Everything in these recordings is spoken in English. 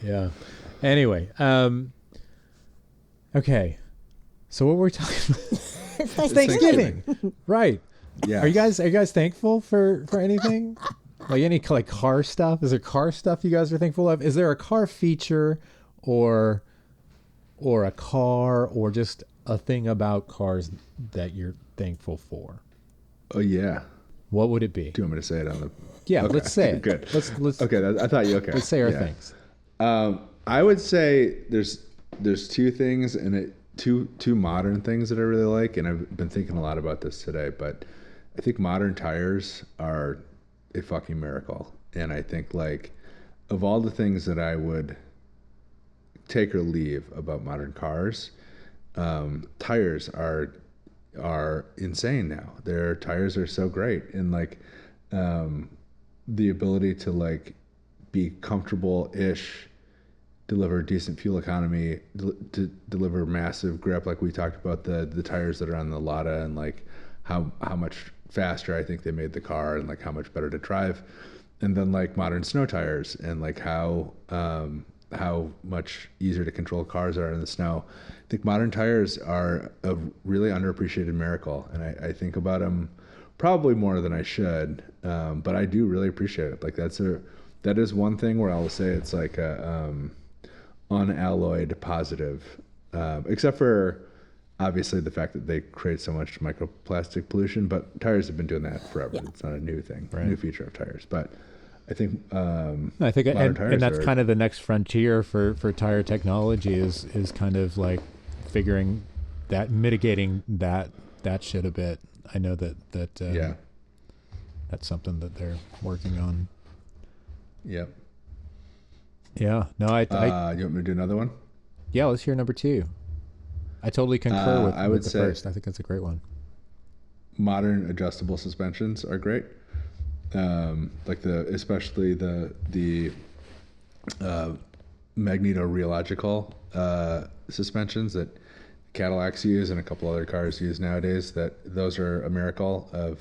Yeah. Anyway, okay. So what were we talking about? It's Thanksgiving. Right. Yeah. Are you guys thankful for anything? Like any like car stuff? Is there car stuff you guys are thankful of? Is there a car feature or a car or just a thing about cars that you're thankful for? Oh yeah. What would it be? Do you want me to say it on the? Yeah, Okay. let's say it. Good. Let's Okay, I thought you okay. let's say our Yeah. things. I would say there's two things and two modern things that I really like, and I've been thinking a lot about this today. But I think modern tires are a fucking miracle, and I think like of all the things that I would take or leave about modern cars, tires are insane now. Their tires are so great, and like the ability to like be comfortable-ish, deliver decent fuel economy, to deliver massive grip, like we talked about the tires that are on the Lada, and like how much faster I think they made the car, and like how much better to drive, and then like modern snow tires, and like how much easier to control cars are in the snow. I think modern tires are a really underappreciated miracle, and I think about them probably more than I should, but I do really appreciate it. Like that is one thing where I'll say it's like a unalloyed positive, except for obviously the fact that they create so much microplastic pollution, but tires have been doing that forever. Yeah. It's not a new thing, right. New feature of tires, but I think and that's kind of the next frontier for tire technology is kind of like figuring that, mitigating that shit a bit. I know that yeah, that's something that they're working on. Yep. Yeah. No, you want me to do another one? Yeah, let's hear number 2. I totally concur with the first. I think that's a great one. Modern adjustable suspensions are great. Like especially the magneto-rheological suspensions that Cadillacs use and a couple other cars use nowadays. Those are a miracle of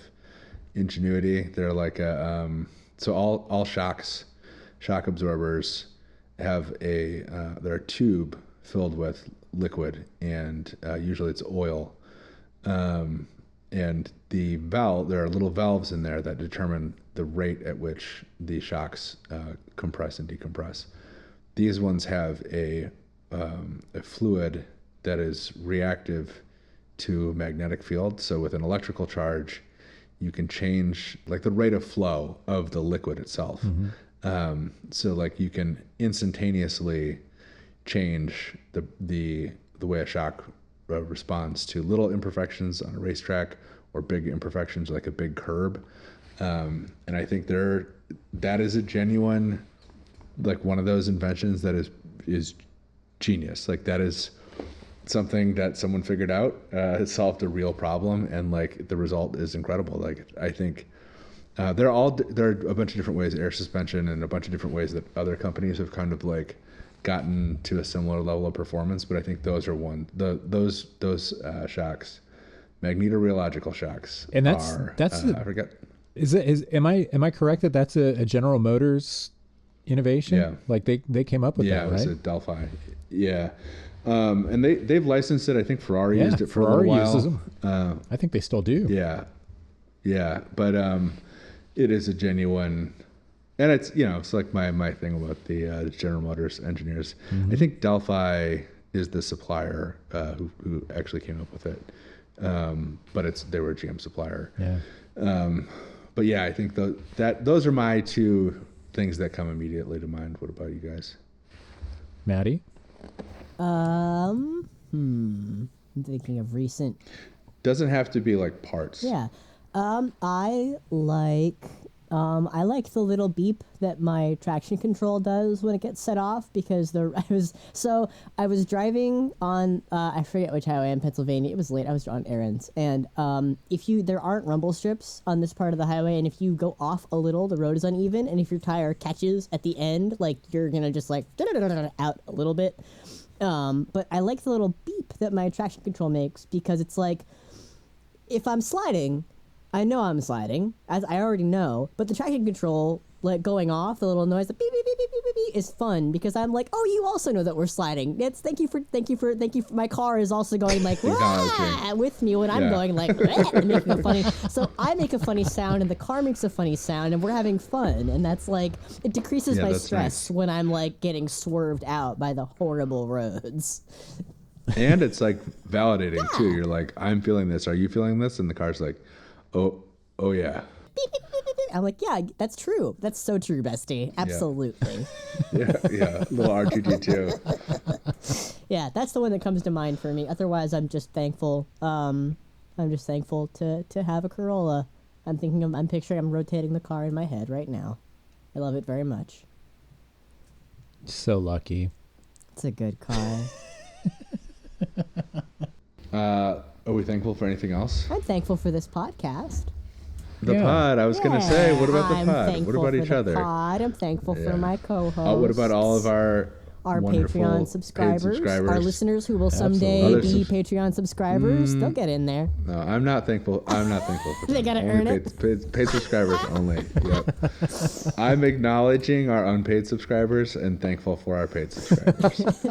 ingenuity. They're like so all shock absorbers have they're a tube filled with liquid, and usually it's oil. And the valve, there are little valves in there that determine the rate at which the shocks compress and decompress. These ones have a fluid that is reactive to magnetic field. So with an electrical charge, you can change like the rate of flow of the liquid itself. Mm-hmm. So like you can instantaneously change the way a shock responds to little imperfections on a racetrack or big imperfections like a big curb. And I think that is a genuine, like one of those inventions that is genius. Like that is something that someone figured out, it solved a real problem, and like the result is incredible. Like I think there are a bunch of different ways, air suspension, and a bunch of different ways that other companies have kind of like gotten to a similar level of performance, but I think those are those shocks, magneto-rheological shocks, and that's I forget. Am I correct that that's a General Motors innovation? Yeah, like they came up with that, right? Yeah, it was a Delphi. Yeah, and they've licensed it. I think Ferrari used it for a little while. Uses them. I think they still do. Yeah, but it is a genuine. And it's like my thing about the General Motors engineers. Mm-hmm. I think Delphi is the supplier who actually came up with it, but they were a GM supplier. Yeah. But yeah, I think those are my two things that come immediately to mind. What about you guys? Maddie? I'm thinking of recent. Doesn't have to be like parts. Yeah. I like the little beep that my traction control does when it gets set off, because I was driving on I forget which highway in Pennsylvania. It was late. I was on errands, and there aren't rumble strips on this part of the highway, and if you go off a little, the road is uneven, and if your tire catches at the end, like you're gonna just like out a little bit. But I like the little beep that my traction control makes, because it's like if I'm sliding, I know I'm sliding, as I already know, but the traction control like going off, the little noise, the beep beep beep beep beep beep, beep is fun because I'm like, oh, you also know that we're sliding. It's thank you for my car is also going like "Wah!" with me when I'm going like and making a funny. So I make a funny sound and the car makes a funny sound and we're having fun, and that's like it decreases my stress when I'm like getting swerved out by the horrible roads. And it's like validating too. You're like, I'm feeling this. Are you feeling this? And the car's like, oh yeah. I'm like, yeah, that's true. That's so true, bestie. Absolutely. Yeah. Little R2D2. Yeah, that's the one that comes to mind for me. Otherwise, I'm just thankful. I'm just thankful to have a Corolla. I'm picturing I'm rotating the car in my head right now. I love it very much. So lucky. It's a good car. Are we thankful for anything else? I'm thankful for this podcast. The pod. I was going to say, what about the I'm pod? What about each other? Pod. I'm thankful for my co-hosts. What about all of our Patreon subscribers, our listeners who will someday be Patreon subscribers? They'll get in there. No, I'm not thankful. I'm not thankful for They gotta earn it. Paid subscribers only. Yep. I'm acknowledging our unpaid subscribers and thankful for our paid subscribers.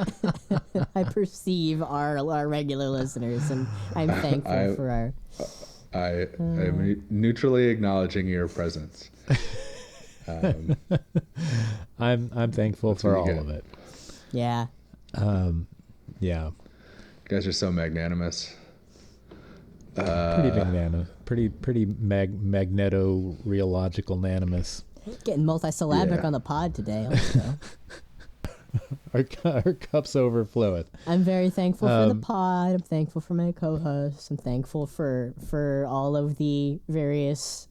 I perceive our regular listeners, and I'm thankful for our. I am neutrally acknowledging your presence. I'm thankful for all of it. Yeah. Yeah. You guys are so magnanimous. Pretty magnanimous. Pretty magneto-reological nanimous. Getting multisyllabic on the pod today. Also. Our cup's overfloweth. I'm very thankful for the pod. I'm thankful for my co-hosts. I'm thankful for all of the various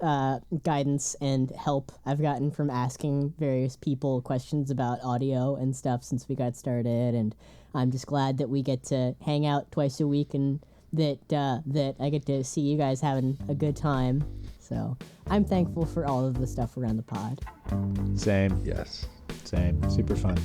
guidance and help I've gotten from asking various people questions about audio and stuff since we got started. And I'm just glad that we get to hang out twice a week and that I get to see you guys having a good time. So I'm thankful for all of the stuff around the pod. Same. Yes. Same. Super fun.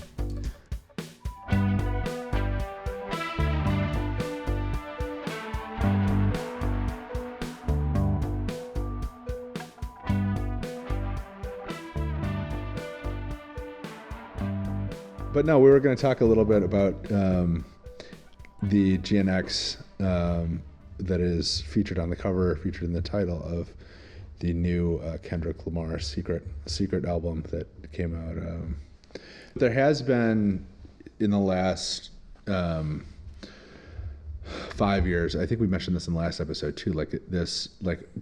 But no, we were going to talk a little bit about the GNX that is featured on the cover, featured in the title of the new Kendrick Lamar Secret album that came out. There has been in the last 5 years, I think we mentioned this in the last episode too, like this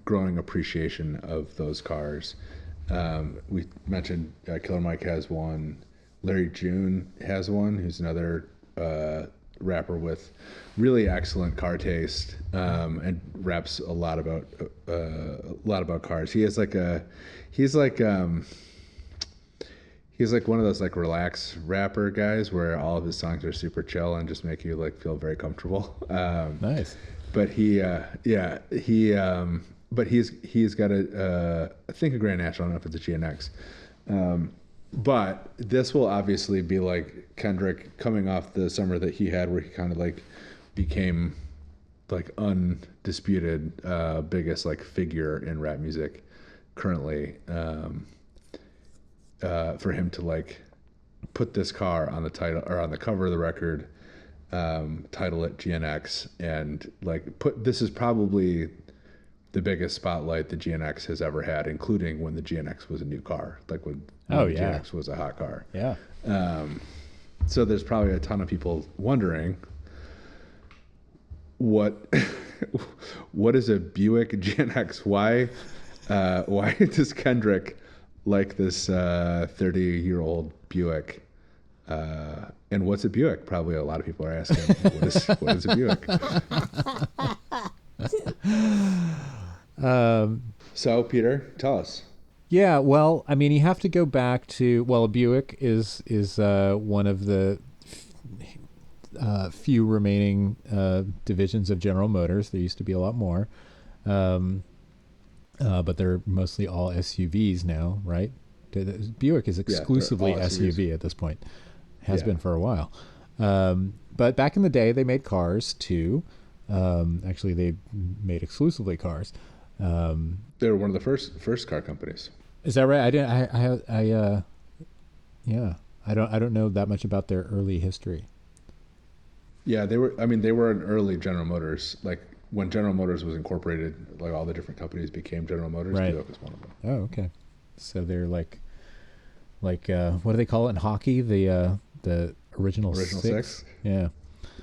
growing appreciation of those cars. We mentioned Killer Mike has one. Larry June has one, who's another rapper with really excellent car taste and raps a lot about cars. He's like one of those like relax rapper guys where all of his songs are super chill and just make you like feel very comfortable. Nice. But but he's got I think a Grand National. I don't know if it's a GNX. But this will obviously be like Kendrick coming off the summer that he had where he kind of like became like undisputed biggest like figure in rap music currently. For him to like put this car on the title or on the cover of the record, title it GNX, and like this is probably the biggest spotlight the GNX has ever had, including when the GNX was a new car, like when the GNX was a hot car. Yeah. So there's probably a ton of people wondering what is a Buick GNX? Why does Kendrick like this 30-year-old Buick? And what's a Buick? Probably a lot of people are asking, what is a Buick? So Peter, tell us. Yeah, well, I mean, you have to go back to, well, a Buick is one of the few remaining divisions of General Motors. There used to be a lot more, but they're mostly all SUVs now, right? Buick is exclusively SUV at this point. Has been for a while. But back in the day, they made cars too. Actually, they made exclusively cars. They were one of the first car companies. Is that right? I didn't. Yeah. I don't know that much about their early history. Yeah, they were. I mean, they were an early General Motors. Like when General Motors was incorporated, like all the different companies became General Motors. Right. Buick was one of them. Oh, okay. So they're like what do they call it in hockey? The original Original six. six. Yeah.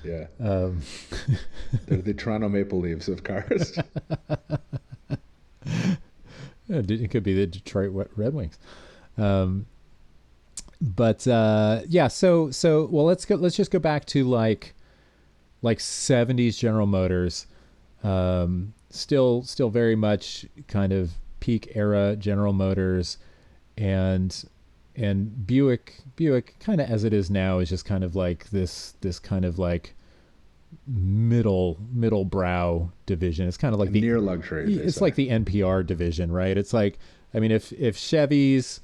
Yeah, Um, they're the Toronto Maple Leafs of cars. it could be the Detroit Red Wings. Um, but yeah. So well, let's go. Let's just go back to like 70s General Motors. Still very much kind of peak era General Motors, and Buick kind of as it is now is just kind of like this kind of like middle brow division. It's kind of like the Near luxury. it's like the NPR division, right? It's like, I mean, if Chevys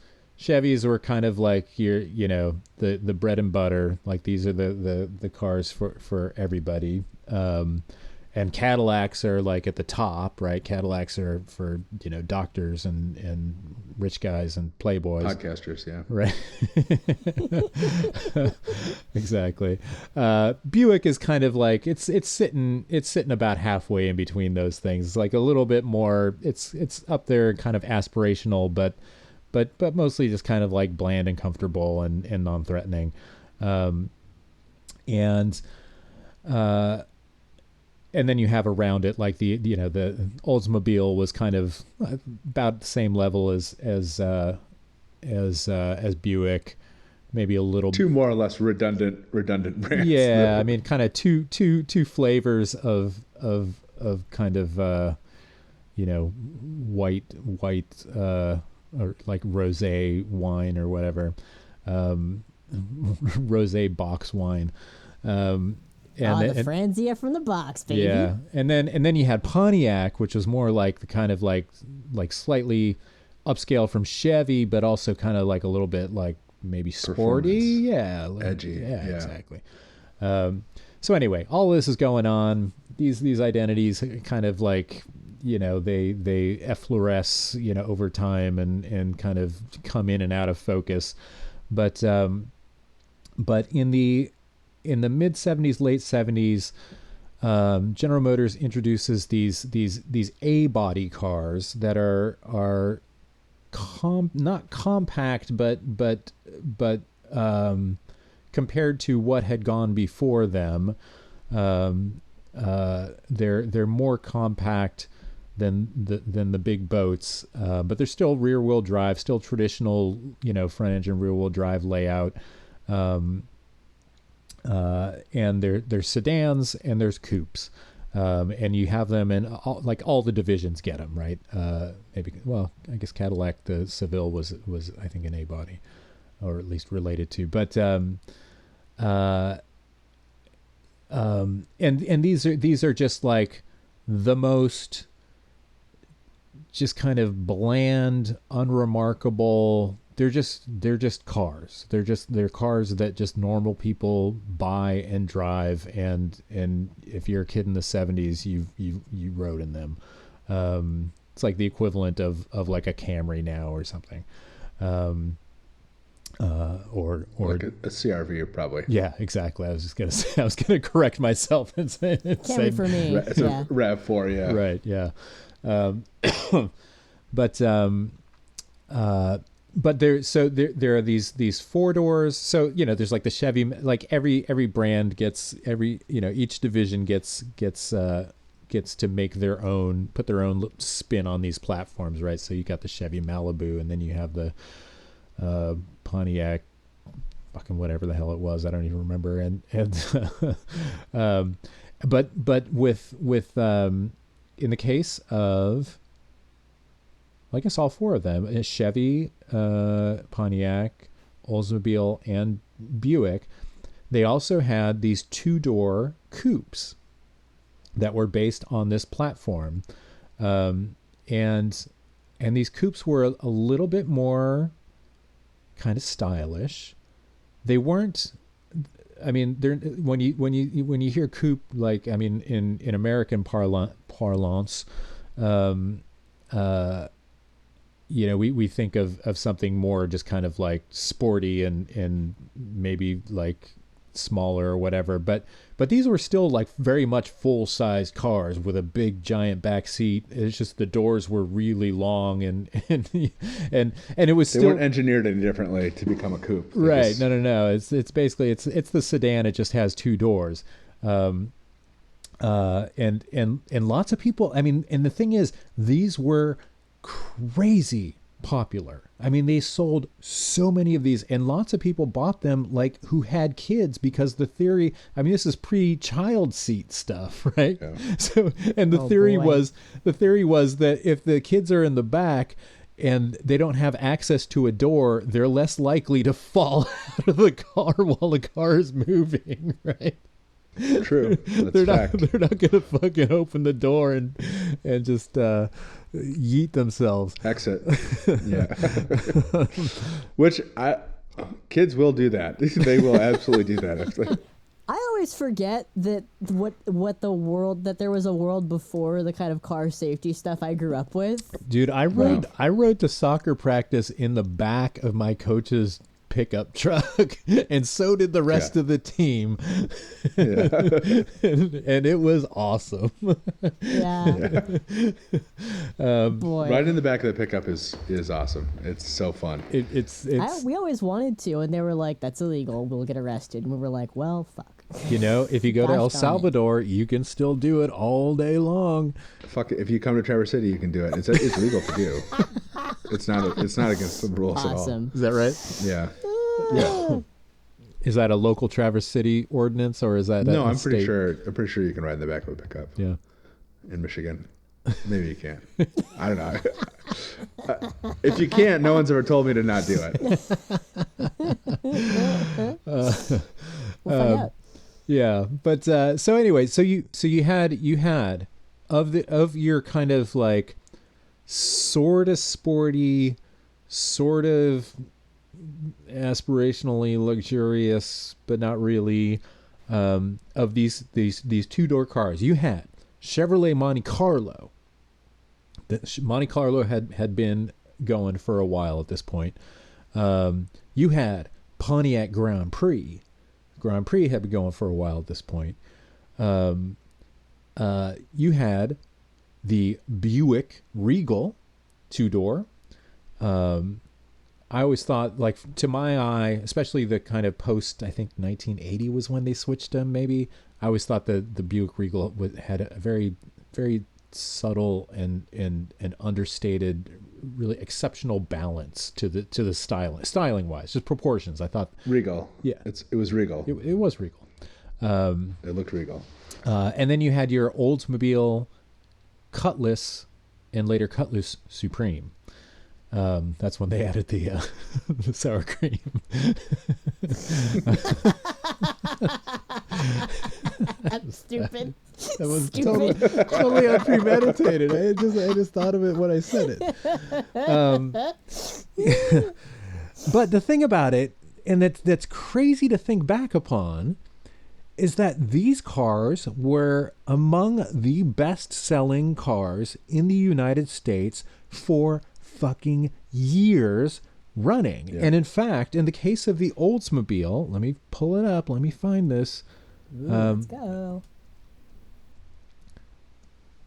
were kind of like the bread and butter, like these are the cars for everybody. And Cadillacs are like at the top, right? Cadillacs are for doctors and rich guys and playboys, podcasters. Yeah, right? Exactly. Buick is kind of like it's sitting about halfway in between those things. It's like a little bit more. It's up there, kind of aspirational, but mostly just kind of like bland and comfortable and non-threatening. And then you have around it like the Oldsmobile was kind of about the same level as Buick, maybe a little two more or less redundant brands. Yeah, I mean, kind of two flavors of kind of white or like rosé wine or whatever, rosé box wine. The Franzia from the box, baby. Yeah, and then you had Pontiac, which was more like the kind of like slightly upscale from Chevy, but also kind of like a little bit like maybe sporty, yeah, edgy, yeah, exactly. So anyway, all this is going on. These identities kind of like they effloresce over time and kind of come in and out of focus, but in the mid 70s, late 70s, General Motors introduces these A body cars that are not compact, but compared to what had gone before them, they're more compact than the big boats, but they're still rear wheel drive, still traditional front engine rear wheel drive layout. And there's sedans and there's coupes, and you have them in all the divisions get them, right? Maybe, well, I guess Cadillac, the Seville was I think an A body, or at least related to. But and these are just like the most just kind of bland, unremarkable. They're just cars. They're cars that just normal people buy and drive. And if you're a kid in the 70s, you rode in them. It's like the equivalent of like a Camry now or something. Or like a CRV probably. Yeah, exactly. I was just gonna say. I was gonna correct myself and say Camry for me. It's a RAV4, yeah. Right. Yeah. But there are these four doors. So there's like the Chevy. Like every brand gets each division gets to make their own, put their own spin on these platforms, right? So you got the Chevy Malibu, and then you have the Pontiac, fucking whatever the hell it was, I don't even remember. And but with in the case of, I guess all four of them, Chevy, Pontiac, Oldsmobile, and Buick, they also had these two-door coupes that were based on this platform, and these coupes were a little bit more kind of stylish. They weren't. I mean, they're, when you hear coupe, like, I mean, in American parlance, we think of something more just kind of like sporty and maybe like smaller or whatever, but these were still like very much full-size cars with a big giant back seat. It's just the doors were really long and it was They still weren't engineered any differently to become a coupe. They right. just- No. It's basically it's the sedan. It just has two doors. And lots of people. I mean, and the thing is, these were crazy popular. I mean, they sold so many of these, and lots of people bought them, like who had kids, because the theory. I mean, this is pre-child seat stuff, right? Yeah. So, and the Oh, theory boy. was that if the kids are in the back and they don't have access to a door, they're less likely to fall out of the car while the car is moving, right? True. That's They're fact. not gonna fucking open the door and just yeet themselves. Exit. Yeah. Which kids will do that. They will absolutely do that. I always forget that that there was a world before the kind of car safety stuff I grew up with. Dude, I rode to soccer practice in the back of my coach's pickup truck, and so did the rest Yeah. of the team. Yeah. and it was awesome. Yeah. Boy. Riding in the back of the pickup is awesome. It's so fun. It's We always wanted to, and they were like, "That's illegal. We'll get arrested." And we were like, "Well, fuck." if you go to Gosh El darn it. Salvador, you can still do it all day long. Fuck it. If you come to Traverse City, you can do it. It's legal to do. It's not against the rules Awesome. Is that right? at all. Yeah. Yeah. Is that a local Traverse City ordinance, or is that No, a I'm pretty state? sure. I'm pretty sure you can ride in the back of a pickup Yeah. in Michigan. Maybe you can't. I don't know. If you can't, no one's ever told me to not do it. We'll find out. Yeah, but so anyway, so you had of your kind of like sort of sporty, sort of aspirationally luxurious, but not really, of these two-door cars. You had Chevrolet Monte Carlo. Monte Carlo had been going for a while at this point. You had Pontiac Grand Prix. Grand Prix had been going for a while at this point. You had the Buick Regal two-door. I always thought, like, to my eye, especially the kind of post, I think 1980 was when they switched them, maybe. I always thought the Buick Regal had a very, very subtle and understated, really exceptional balance to the styling wise, just proportions. I thought Regal. Yeah. It was Regal. it was Regal. It looked Regal. And then you had your Oldsmobile Cutlass and later Cutlass Supreme. That's when they added the sour cream. That's stupid. That was Stupid. totally unpremeditated. I just thought of it when I said it. But the thing about it, and that's crazy to think back upon, is that these cars were among the best-selling cars in the United States for fucking years running. Yeah. And in fact, in the case of the Oldsmobile, let me pull it up. Let me find this. Let's go.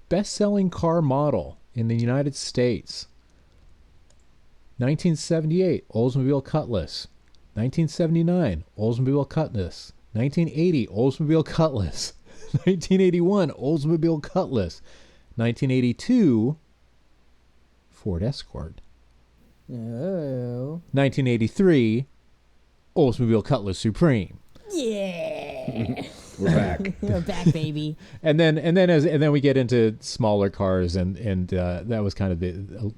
Best-selling car model in the United States. 1978, Oldsmobile Cutlass. 1979, Oldsmobile Cutlass. 1980, Oldsmobile Cutlass. 1981, Oldsmobile Cutlass. 1982, Ford Escort. Oh. 1983, Oldsmobile Cutlass Supreme. Yeah. We're back. We're back, baby. And then we get into smaller cars, and that was kind of the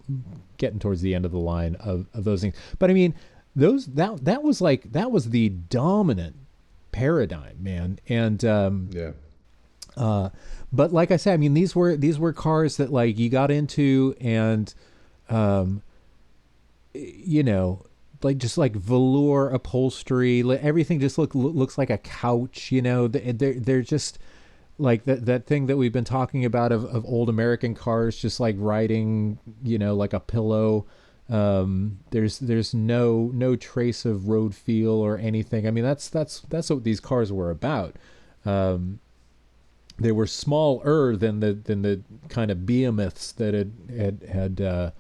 getting towards the end of the line of those things. But I mean, that was the dominant paradigm, man. And Yeah. but like I said, I mean, these were cars that like you got into, and you know, like just like velour upholstery, everything just looks like a couch. You know, they're just like that thing that we've been talking about of old American cars, just like riding, you know, like a pillow. There's no trace of road feel or anything. I mean, that's what these cars were about. They were smaller than the kind of behemoths that had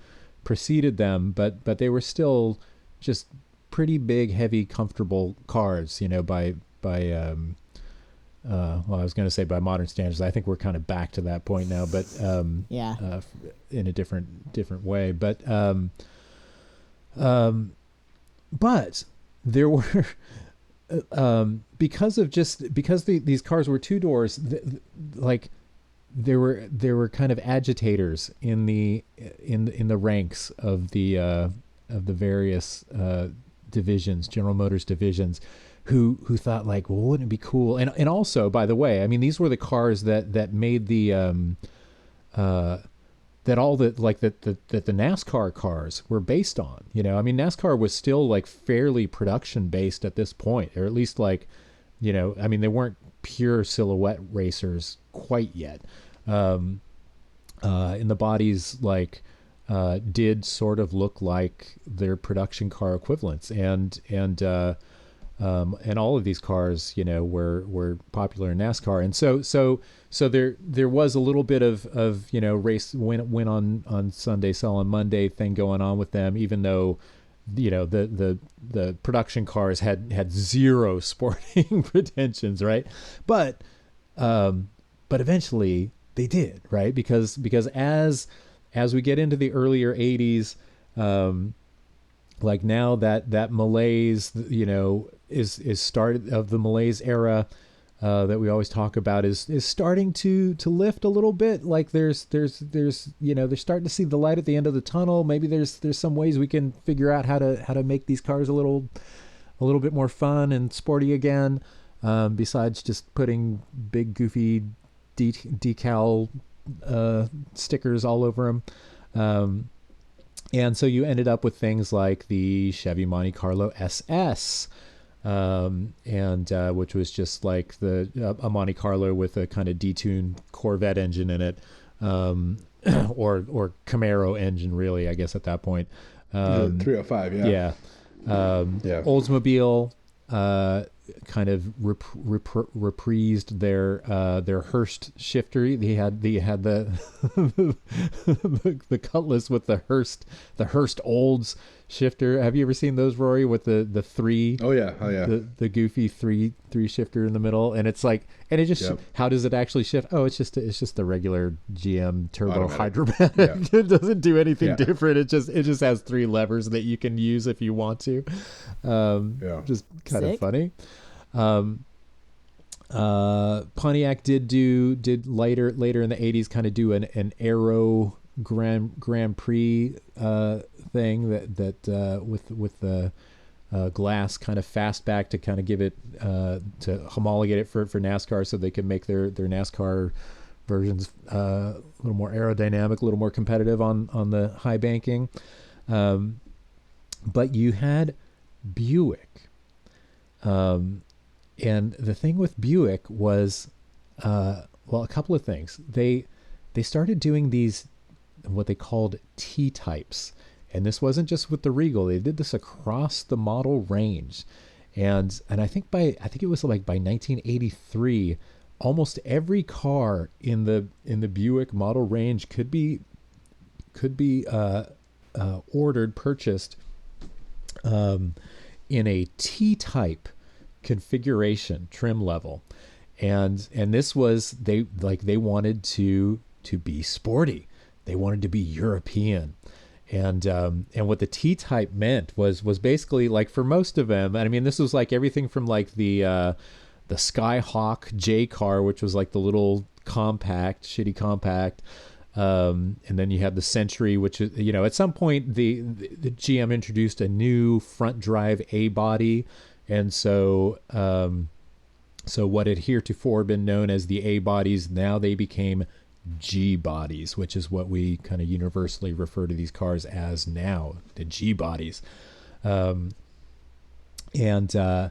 preceded them, but they were still just pretty big, heavy, comfortable cars. Well, I was going to say by modern standards. I think we're kind of back to that point now, but Yeah. in a different way. But there were because these cars were two doors, like there were kind of agitators in the ranks of the various divisions, General Motors divisions, who thought like, well, wouldn't it be cool? And also, by the way, I mean, these were the cars that made the that all the like that the NASCAR cars were based on. I mean, NASCAR was still like fairly production based at this point, or at least like, I mean, they weren't pure silhouette racers quite yet. And the bodies like did sort of look like their production car equivalents, and all of these cars, were popular in NASCAR, and so there was a little bit of race win on Sunday, sell on Monday thing going on with them, even though the production cars had zero sporting pretensions, right? But eventually they did, right? Because as we get into the earlier 80s, like now that malaise, is started of the malaise era that we always talk about is starting to lift a little bit. Like there's they're starting to see the light at the end of the tunnel. Maybe there's some ways we can figure out how to make these cars a little bit more fun and sporty again, besides just putting big goofy decal stickers all over them. And so you ended up with things like the Chevy Monte Carlo SS, and which was just like a Monte Carlo with a kind of detuned Corvette engine in it, or Camaro engine, really, I guess at that point. 305, yeah. Yeah. Yeah. Oldsmobile kind of reprised their Hurst shifter. They had the the Cutlass with the Hurst Olds shifter. Have you ever seen those, Rory, with the three? Oh yeah. The goofy three shifter in the middle, and it's like, and it just how does it actually shift? Oh, it's just the regular GM turbo hydromatic. Yeah. It doesn't do anything different. It just has three levers that you can use if you want to. Just kind of funny. Pontiac did later in the 80s kind of do an aero Grand Prix thing that with the glass kind of fastback to kind of give it to homologate it for NASCAR, so they can make their NASCAR versions a little more aerodynamic, a little more competitive on the high banking. But you had Buick. And the thing with Buick was, a couple of things. They started doing these, what they called T-types. And this wasn't just with the Regal. They did this across the model range. And I think it was like by 1983, almost every car in the Buick model range could be purchased in a T-type configuration trim level, and this was they wanted to be sporty. They wanted to be European, and what the T-type meant was basically, like, for most of them, I mean, this was like everything from like the Skyhawk J car, which was like the little shitty compact. And then you had the Century, which is, at some point the GM introduced a new front drive A body. And so what had heretofore been known as the A bodies, now they became G bodies, which is what we kind of universally refer to these cars as now, the G bodies. So you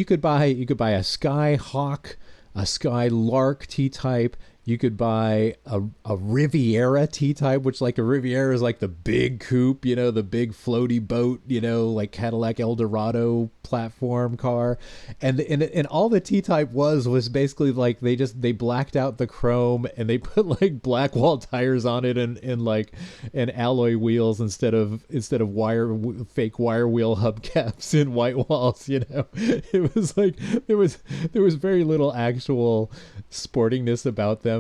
could buy a Skyhawk, a Skylark T-type, You could buy a Riviera T-Type, which like a Riviera is like the big coupe, the big floaty boat, like Cadillac Eldorado platform car. And all the T-Type was basically like they blacked out the chrome and they put like black wall tires on it and like and alloy wheels instead of fake wire wheel hubcaps and white walls. It was like there was very little actual sportingness about them.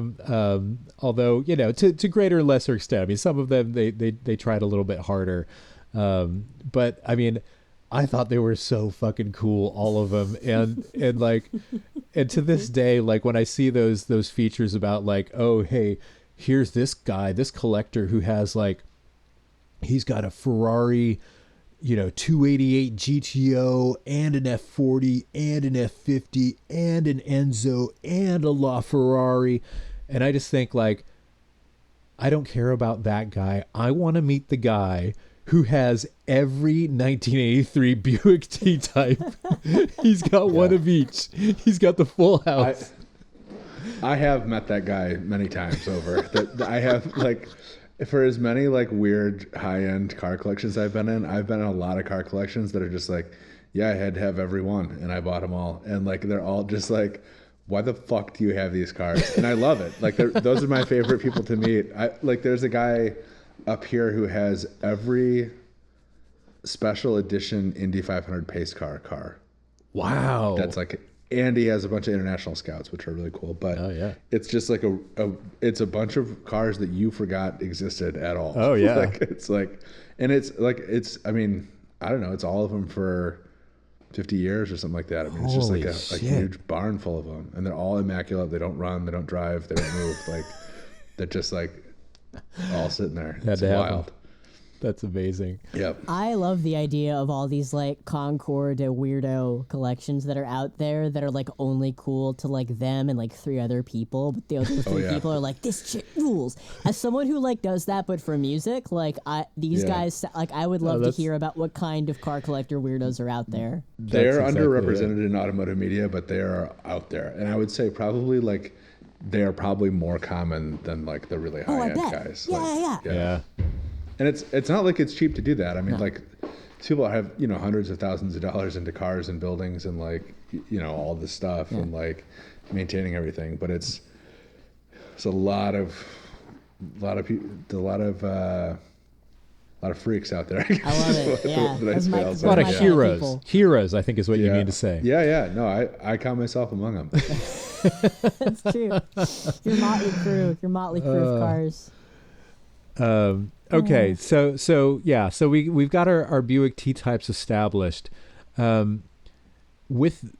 Although to greater or lesser extent, I mean, some of them they tried a little bit harder, but I mean, I thought they were so fucking cool, all of them, and like, and to this day, like when I see those features about like, oh hey, here's this guy, this collector who has like, he's got a Ferrari 288 GTO and an F40 and an F50 and an Enzo and a LaFerrari. And I just think like, I don't care about that guy. I want to meet the guy who has every 1983 Buick T-Type. He's got one of each. He's got the full house. I have met that guy many times over. I have like, for as many like weird high-end car collections I've been in a lot of car collections that are just like, yeah, I had to have every one and I bought them all. And like, they're all just like, why the fuck do you have these cars? And I love it. Like those are my favorite people to meet. There's a guy up here who has every special edition Indy 500 pace car. Wow. That's like, and he has a bunch of international scouts, which are really cool. But it's just like it's a bunch of cars that you forgot existed at all. Oh yeah. Like it's like, and I mean, I don't know. It's all of them for 50 years or something like that. I mean, it's just like a huge barn full of them, and they're all immaculate. They don't run, they don't drive, they don't move. Like they're just like all sitting there. It's wild. That's amazing. Yep. I love the idea of all these like Concord weirdo collections that are out there that are like only cool to like them and like 3 other people, but the other 3 people are like, this shit rules. As someone who like does that but for music, like these guys, like I would love to hear about what kind of car collector weirdos are out there. They're underrepresented in automotive media, but they are out there, and I would say probably like they are probably more common than like the really high end guys. Yeah. And it's not like it's cheap to do that. I mean, like people have, hundreds of thousands of dollars into cars and buildings and like, all this stuff and like maintaining everything. But it's a lot of people, a lot of freaks out there. I love it. Yeah. A lot of heroes. People. Heroes, I think is what you mean to say. Yeah. No, I count myself among them. That's true. Your motley crew of cars. Okay, so we've got our Buick T-Types established. With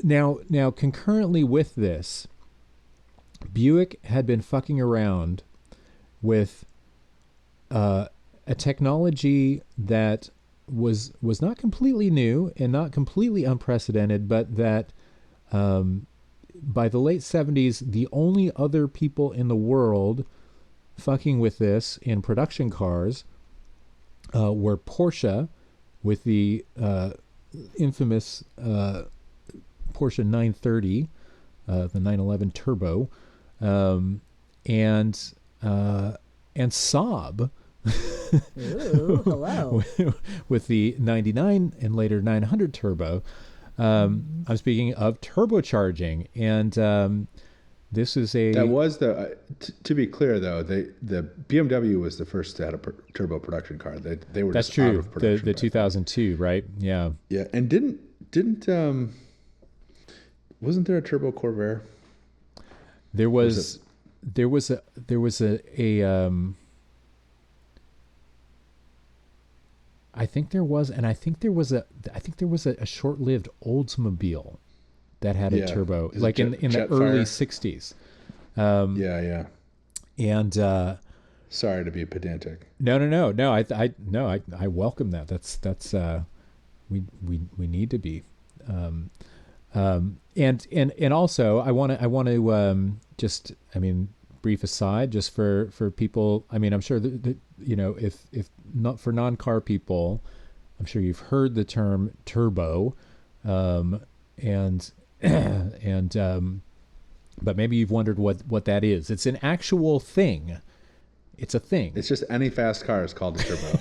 now concurrently with this, Buick had been fucking around with a technology that was not completely new and not completely unprecedented, but that by the late 70s, the only other people in the world fucking with this in production cars were Porsche with the infamous Porsche 930, the 911 Turbo, and Saab. Ooh, hello. With the 99 and later 900 Turbo. I'm speaking of turbocharging, and this is that was to be clear though, the BMW was the first to have a turbo production car. They were that's just true. Out of production the 2002, right? Yeah. Yeah, and didn't wasn't there a turbo Corvair? There was a I think there was a short-lived Oldsmobile that had a turbo, like in the early 60s. And sorry to be pedantic. No. I welcome that. That's we need to be. And also I want to just, I mean, brief aside just for people. I mean, I'm sure that if not for non-car people, I'm sure you've heard the term turbo, and but maybe you've wondered what that is. It's an actual thing. It's a thing. It's just any fast car is called a turbo.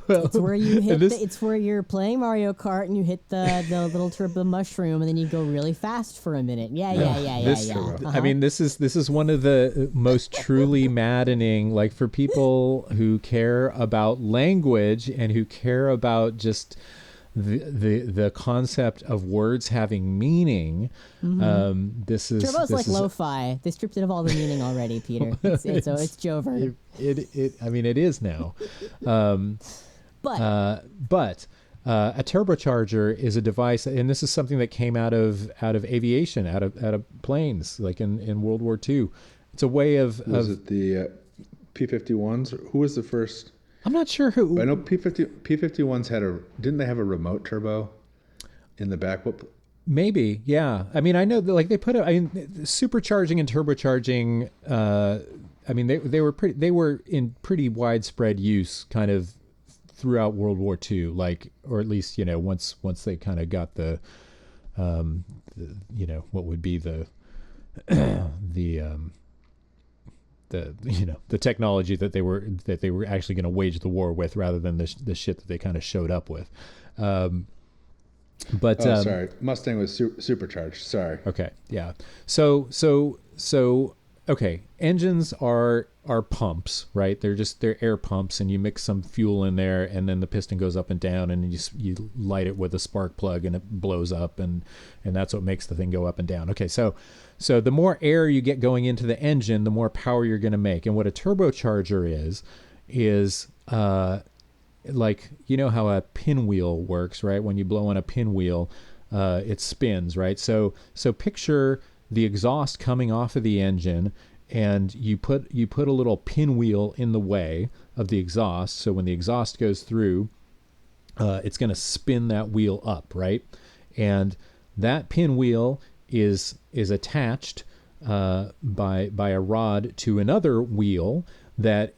Well, It's where you hit. this- It's where you're playing Mario Kart and you hit the little turbo mushroom and then you go really fast for a minute. Yeah. This- Uh-huh. I mean, this is one of the most truly maddening, like for people who care about language and who care about just the concept of words having meaning. This is Turbo's this like is, lo-fi. They stripped it of all the meaning already, Peter. It's Jover. it I mean, it is now. But But a turbocharger is a device, and this is something that came out of aviation, out of planes, like in World War II. It's a way of Was it the P-51s? Who was the first? I'm not sure who. I know P-51s didn't they have a remote turbo in the back? What? Maybe, yeah. I mean, I know that, like, they put supercharging and turbocharging. I mean, they were in pretty widespread use, kind of throughout World War II. Like, or at least once they kind of got the what would be the technology that they were actually going to wage the war with, rather than the shit that they kind of showed up with. Sorry, Mustang was supercharged. Sorry. Okay, yeah. So okay, engines are pumps, right? They're air pumps, and you mix some fuel in there, and then the piston goes up and down, and you light it with a spark plug, and it blows up, and that's what makes the thing go up and down. Okay, so the more air you get going into the engine, the more power you're going to make. And what a turbocharger is like, how a pinwheel works, right? When you blow on a pinwheel, it spins, right? So picture the exhaust coming off of the engine, and you put a little pinwheel in the way of the exhaust. So when the exhaust goes through, it's going to spin that wheel up, right? And that pinwheel is attached by a rod to another wheel that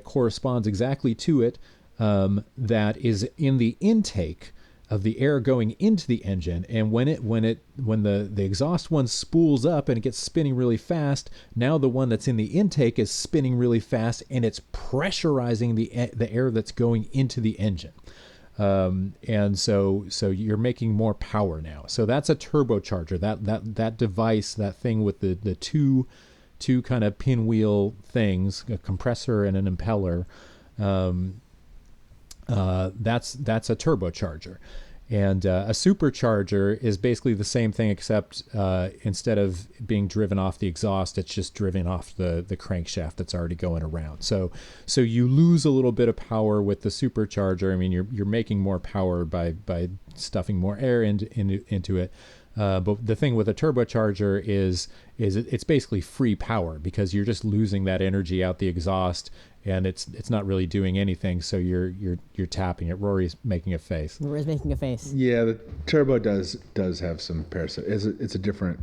corresponds exactly to it, that is in the intake of the air going into the engine. And when the exhaust one spools up and it gets spinning really fast, now the one that's in the intake is spinning really fast, and it's pressurizing the air that's going into the engine. And so you're making more power now. So that's a turbocharger. That device, that thing with the two kind of pinwheel things, a compressor and an impeller. That's a turbocharger. And a supercharger is basically the same thing, except instead of being driven off the exhaust, it's just driven off the crankshaft that's already going around. So you lose a little bit of power with the supercharger. I mean, you're making more power by stuffing more air into it. But the thing with a turbocharger is it's basically free power, because you're just losing that energy out the exhaust, and it's not really doing anything. So you're tapping it. Rory's making a face. Rory's making a face. Yeah, the turbo does have some parasitic. It's a different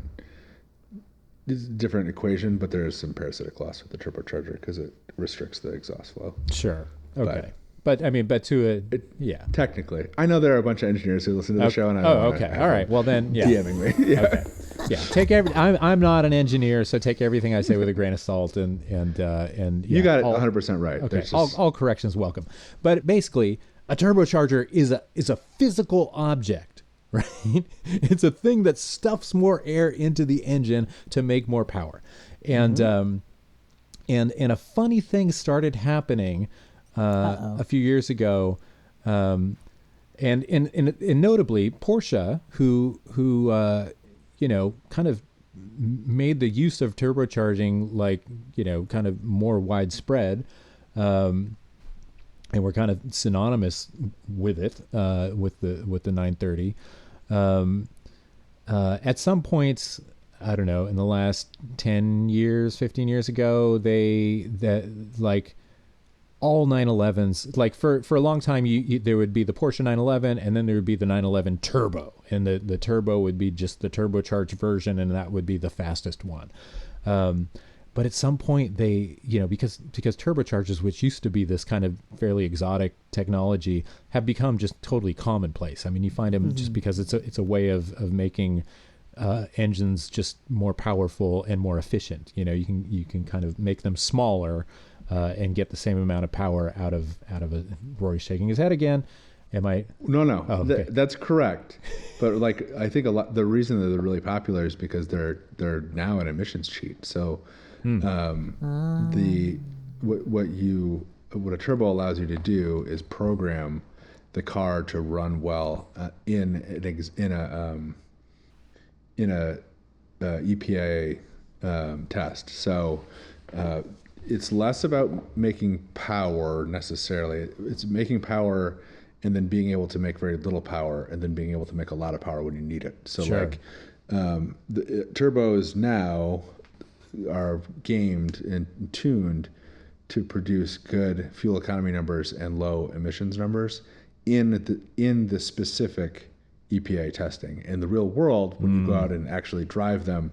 equation, but there is some parasitic loss with the turbocharger because it restricts the exhaust flow. Sure. Okay. But I mean, yeah. Technically, I know there are a bunch of engineers who listen to the show, and I don't okay. All right. Well then, yeah. DMing me. Yeah. Okay. Yeah. I'm not an engineer, so take everything I say with a grain of salt, and yeah, you got it 100% right. Okay. All corrections welcome. But basically, a turbocharger is a physical object, right? It's a thing that stuffs more air into the engine to make more power, and a funny thing started happening a few years ago, and notably Porsche, who kind of made the use of turbocharging kind of more widespread, and we're kind of synonymous with it, with the 930. At some points, I don't know, in the last 10 years, 15 years ago, all 911s, like for a long time, there would be the Porsche 911, and then there would be the 911 Turbo, and the Turbo would be just the turbocharged version, and that would be the fastest one. But at some point, they, because turbochargers, which used to be this kind of fairly exotic technology, have become just totally commonplace. I mean, you find them just because it's a way of making engines just more powerful and more efficient. You can kind of make them smaller and get the same amount of power out of a. Rory's shaking his head again. Am I? No. Oh, okay. That's correct. But like, I think the reason that they're really popular is because they're now an emissions cheat. So what a turbo allows you to do is program the car to run well in a EPA test. So it's less about making power necessarily. It's making power and then being able to make very little power and then being able to make a lot of power when you need it. So sure. like the turbos now are gamed and tuned to produce good fuel economy numbers and low emissions numbers in the specific EPA testing. In the real world, when you go out and actually drive them,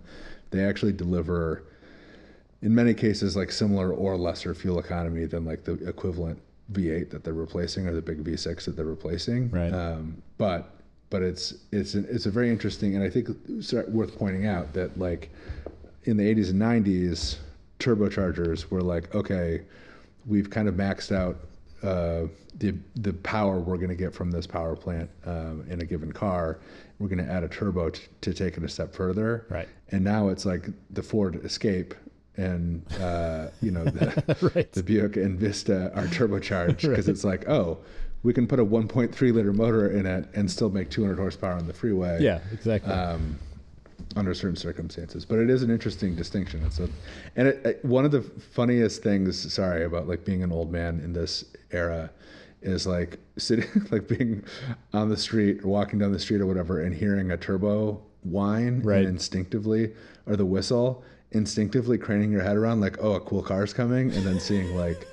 they actually deliver, in many cases, like similar or lesser fuel economy than like the equivalent V8 that they're replacing or the big V6 that they're replacing. Right. But it's a very interesting, and I think it's worth pointing out that like in the 80s and 90s, turbochargers were like, okay, we've kind of maxed out the power we're going to get from this power plant in a given car. We're going to add a turbo to take it a step further. Right. And now it's like the Ford Escape and right. the Buick and Vista are turbocharged because Right. it's like, oh, we can put a 1.3 liter motor in it and still make 200 horsepower on the freeway. Yeah, exactly. Under certain circumstances, but it is an interesting distinction. One of the funniest things, sorry, about like being an old man in this era is like sitting, like being on the street or walking down the street or whatever and hearing a turbo whine right. and instinctively, or the whistle, instinctively craning your head around like, oh, a cool car's coming, and then seeing like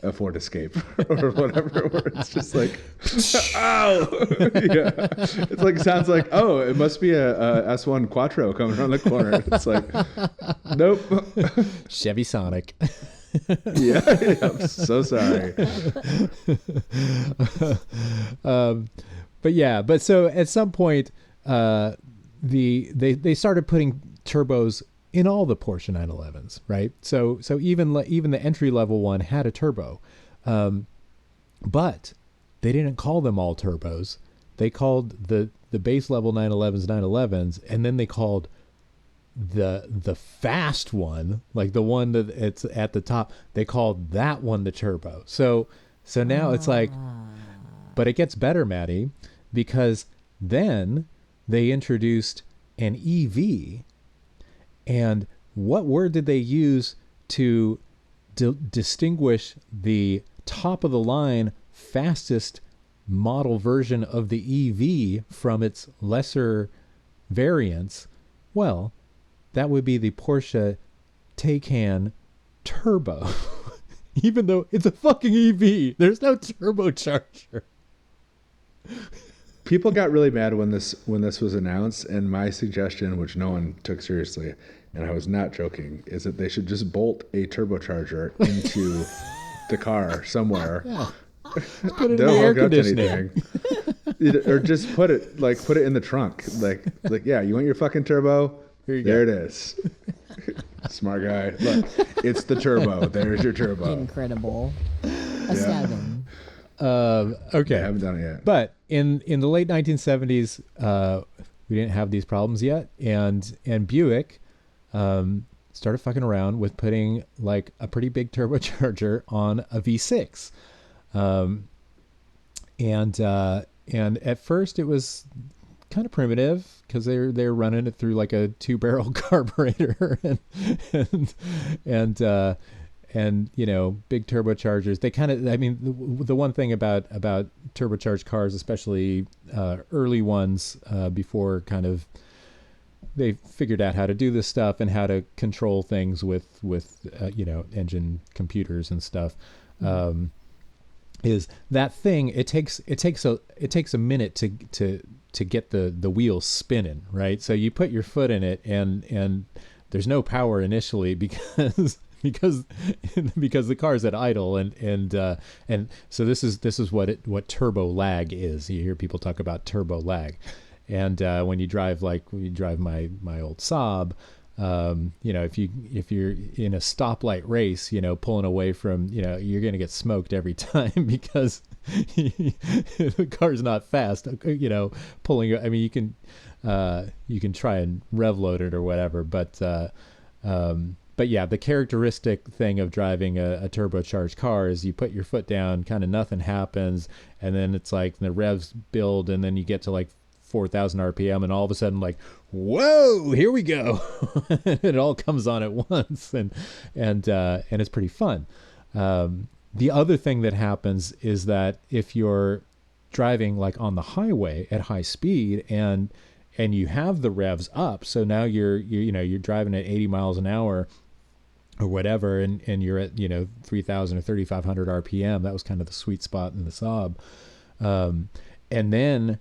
a Ford Escape or whatever, where it's just like, ow, yeah. It's like, sounds like, oh, it must be a S1 Quattro coming around the corner. It's like, nope. Chevy Sonic. Yeah, I'm so sorry. But so at some point, they started putting turbos in all the Porsche 911s, right? So even the entry level one had a turbo, but they didn't call them all turbos. They called the base level 911s, and then they called the fast one, like the one that it's at the top, they called that one the turbo. So now it's like, but it gets better, Maddie, because then they introduced an EV. And what word did they use to distinguish the top of the line fastest model version of the EV from its lesser variants? Well, that would be the Porsche Taycan Turbo. Even though it's a fucking EV, there's no turbocharger. People got really mad when this was announced, and my suggestion, which no one took seriously, and I was not joking, is that they should just bolt a turbocharger into the car somewhere. Yeah. Put it in Don't the air hook it up to conditioning. anything. Or just put it in the trunk. Like yeah, you want your fucking turbo? Here you there go. It is. Smart guy. Look, it's the turbo. There's your turbo. Incredible. A 7. Okay. I haven't done it yet. But in the late 1970s, we didn't have these problems yet, and Buick started fucking around with putting like a pretty big turbocharger on a V6, and at first it was kind of primitive because they're running it through like a 2-barrel carburetor and big turbochargers. They kind of, I mean, the one thing about turbocharged cars, especially early ones, before kind of they figured out how to do this stuff and how to control things with engine computers and stuff, is that thing. It takes a minute to get the wheels spinning, right? So you put your foot in it and there's no power initially because the car's at idle and so this is what turbo lag is. You hear people talk about turbo lag, And when you drive my old Saab, if you're in a stoplight race, pulling away from, you're going to get smoked every time because the car's not fast, pulling. I mean, you can try and rev load it or whatever, but yeah, the characteristic thing of driving a turbocharged car is you put your foot down, kind of nothing happens, and then it's like the revs build, and then you get to like 4,000 RPM, and all of a sudden, like, whoa, here we go. It all comes on at once, and it's pretty fun. The other thing that happens is that if you're driving like on the highway at high speed and you have the revs up, so now you're driving at 80 miles an hour or whatever, and you're at 3,000 or 3,500 RPM. That was kind of the sweet spot in the Saab, and then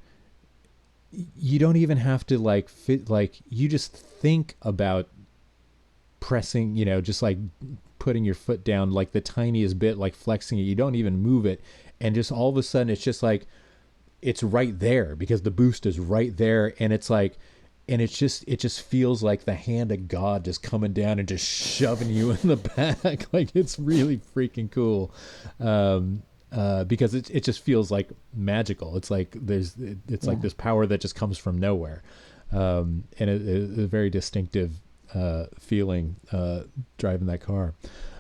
you don't even have to you just think about pressing, just like putting your foot down like the tiniest bit, like flexing it. You don't even move it, and just all of a sudden it's just like it's right there because the boost is right there, and it's like, and it just feels like the hand of God just coming down and just shoving you in the back. Like, it's really freaking cool. Because it just feels like magical. It's like like this power that just comes from nowhere, and it's a very distinctive feeling driving that car.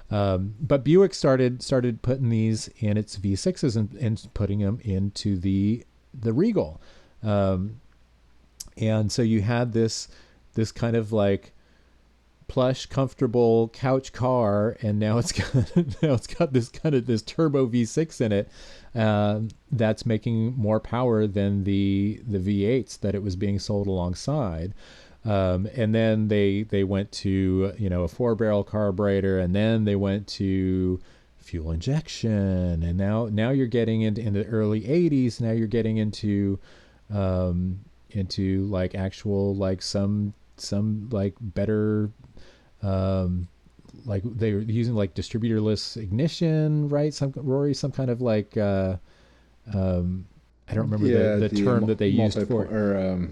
But Buick started putting these in its V6s and putting them into the Regal, and so you had this kind of like plush, comfortable couch car, and now it's got this kind of this turbo V6 in it that's making more power than the V8s that it was being sold alongside. And then they went to a 4-barrel carburetor, and then they went to fuel injection, and now you're getting into the early 80s. Now you're getting into like actual like some like better. Like they were using like distributorless ignition, right? Some kind of like I don't remember the term that they used for it. Or